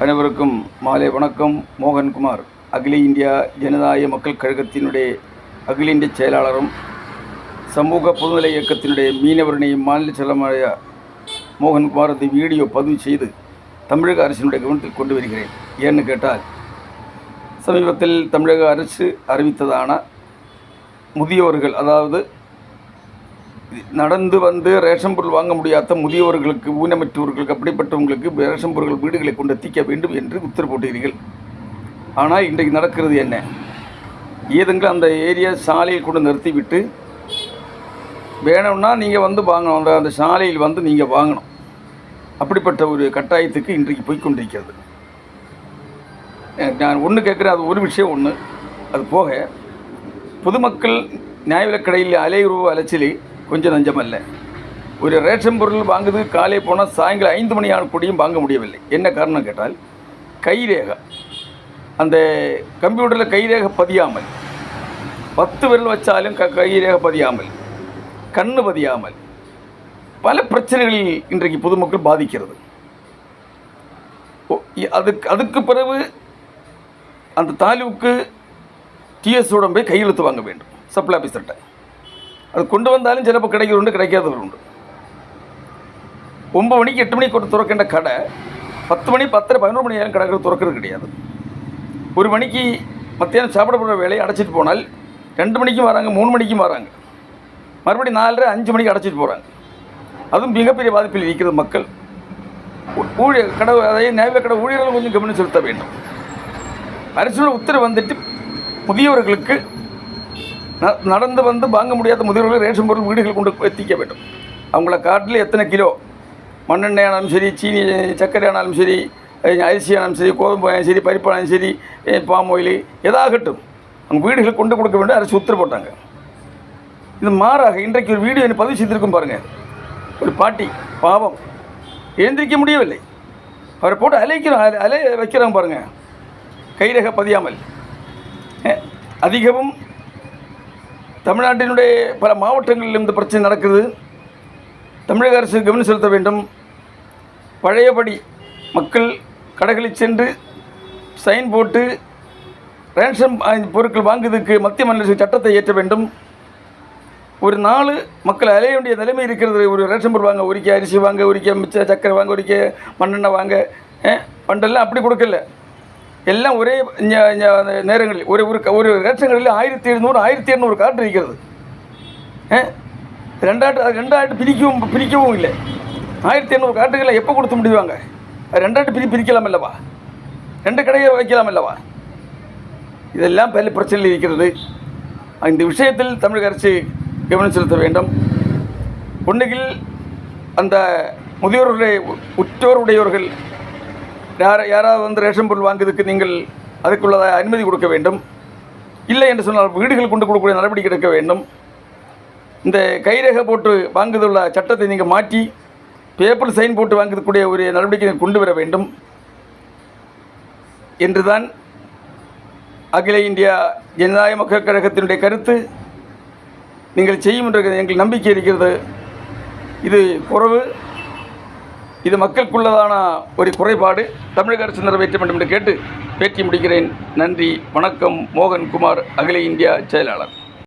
அனைவருக்கும் மாலை வணக்கம். மோகன்குமார், அகில இந்தியா ஜனநாயக மக்கள் கழகத்தினுடைய அகில இந்திய செயலாளரும் சமூக பொதுநிலை இயக்கத்தினுடைய மீனவரணி மாநில செயலராக மோகன்குமார் இந்த வீடியோ பதிவு செய்து தமிழக அரசினுடைய கவனத்தில் கொண்டு வருகிறேன். ஏன்னு கேட்டால், சமீபத்தில் தமிழக அரசு அறிவித்ததான முதியோர்கள், அதாவது நடந்து வந்து ரேஷன் பொருள் வாங்க முடியாத முதியோர்களுக்கு, ஊனமற்றவர்களுக்கு, அப்படிப்பட்டவங்களுக்கு ரேஷன் பொருட்கள் வீடுகளை கொண்டு எத்திக்க வேண்டும் என்று உத்தரவு போட்டீர்கள். ஆனால் இன்றைக்கு நடக்கிறது என்ன? ஏதுங்க அந்த ஏரியா சாலையில் கொண்டு நிறுத்திவிட்டு வேணும்னா நீங்கள் வந்து வாங்கணும், அந்த சாலையில் வந்து நீங்கள் வாங்கணும். அப்படிப்பட்ட ஒரு கட்டாயத்துக்கு இன்றைக்கு போய்கொண்டிருக்கிறது. நான் ஒன்று கேட்குறேன், அது ஒரு விஷயம் ஒன்று. அது போக பொதுமக்கள் நியாய விலைக் கடையில் அலையுறவு அலைச்சலி கொஞ்சம் நஞ்சமல்ல. ஒரு ரேஷன் பொருள் வாங்குது, காலை போனால் சாயங்காலம் 5 மணி ஆன கூடியும் வாங்க முடியவில்லை. என்ன காரணம் கேட்டால், கைரேகை, அந்த கம்ப்யூட்டரில் கைரேகை பதியாமல், 10 விரல் வச்சாலும் கைரேகை பதியாமல், கண்ணு பதியாமல் பல பிரச்சனைகளில் இன்றைக்கு பொதுமக்கள் பாதிக்கிறது. அதுக்கு பிறகு அந்த தாலுக்கு டிஎஸோட போய் கையெழுத்து வாங்க வேண்டும், சப்ளை ஆஃபீஸர்கிட்ட. அது கொண்டு வந்தாலும் சிலப்போ கிடைக்கிறது உண்டு, கிடைக்காதவர் உண்டு. 9 மணிக்கு 8 மணிக்கு ஒரு துறக்கின்ற கடை 10 மணி 10 11 மணி நேரம் கடை துறக்கிறது கிடையாது. 1 மணிக்கு மத்தியானம் சாப்பிட போகிற வேலையை அடைச்சிட்டு போனால் 2 மணிக்கும் வராங்க, 3 மணிக்கும் வராங்க, மறுபடியும் 4:30 5 மணிக்கு அடைச்சிட்டு போகிறாங்க. அதுவும் மிகப்பெரிய பாதிப்பில் இருக்கிறது மக்கள். ஊழியர் கடை, அதாவது நியாய கடை ஊழியர்கள் கொஞ்சம் கவனம் செலுத்த வேண்டும். அரசோட உத்தரவு வந்துட்டு முதியவர்களுக்கு, நடந்து வந்து வாங்க முடியாத முதியவர்கள் ரேஷன் பொருள் வீடுகள் கொண்டு எத்திக்க வேண்டும். அவங்கள காட்டில் எத்தனை கிலோ மண்ணெண்ணெய் ஆனாலும் சரி, சீனி சர்க்கரை ஆனாலும் சரி, அரிசி ஆனாலும் சரி, கோதுமை ஆனாலும் சரி, பருப்பானாலும் சரி, பாம் ஆயில் எதாகட்டும் அவங்க வீடுகள் கொண்டு கொடுக்க வேண்டும் அரசு உத்தரவு போட்டாங்க. இது மாறாக இன்றைக்கு ஒரு வீடியோ என்ன பதிவு செய்திருக்கும் பாருங்கள். ஒரு பாட்டி பாவம் எழுந்திரிக்க முடியவில்லை, அவரை போட்டு அலை வைக்கிறாங்க பாருங்கள், கைரேகை பதியாமல். அதிகமும் தமிழ்நாட்டினுடைய பல மாவட்டங்களில் இந்த பிரச்சனை நடக்குது. தமிழக அரசு கவனம் செலுத்த வேண்டும். பழையபடி மக்கள் கடைகளில் சென்று சைன் போட்டு ரேஷன் பொருட்கள் வாங்குவதற்கு மத்திய மாநில சட்டத்தை இயற்ற வேண்டும். ஒரு நாள் மக்கள் அலைய வேண்டிய நிலைமை இருக்கிறது. ஒரு ரேஷன் பொருள் வாங்க, ஒரிக்க அரிசி வாங்க, ஒரிக்க மிச்ச சர்க்கரை வாங்க, ஒரிக்க மண்ணெண்ணெய் வாங்க, பண்டெல்லாம் அப்படி கொடுக்கல. எல்லாம் ஒரே நேரங்களில் ஒரு ரேஷன் கடையில் 1700 1800 கார்டு இருக்கிறது. ரெண்டாட்டு பிரிக்கவும் இல்லை. 1700 கார்டுகளை எப்போ கொடுத்து முடிவாங்க? 2 பிரிக்கலாம் இல்லவா? 2 கடையை வைக்கலாம் இல்லவா? இதெல்லாம் பல பிரச்சனைகள் இருக்கிறது. இந்த விஷயத்தில் தமிழக அரசு கவனம் செலுத்த வேண்டும். ஒன்றுகில் அந்த முதியோர்களுடைய உற்றோருடையவர்கள் யாராவது வந்து ரேஷன் பொருள் வாங்குவதற்கு நீங்கள் அதுக்குள்ளத அனுமதி கொடுக்க வேண்டும். இல்லை என்று சொன்னால் வீடுகள் கொண்டு கொடுக்கக்கூடிய நடவடிக்கை எடுக்க வேண்டும். இந்த கைரேகை போட்டு வாங்குவதுள்ள சட்டத்தை நீங்கள் மாற்றி பேப்பர் சைன் போட்டு வாங்கக்கூடிய ஒரு நடவடிக்கை கொண்டு வர வேண்டும் என்றுதான் அகில இந்தியா ஜனநாயக மக்கள் கழகத்தினுடைய கருத்து. நீங்கள் செய்யும் என்ற எங்கள் நம்பிக்கை இருக்கிறது. இது குறைவு, இது மக்களுக்குள்ளதான ஒரு குறைபாடு. தமிழக அரசு நிறைவேற்ற வேண்டும் என்று கேட்டு பேட்டி முடிக்கிறேன். நன்றி, வணக்கம். மோகன்குமார், அகில இந்தியா செயலாளர்.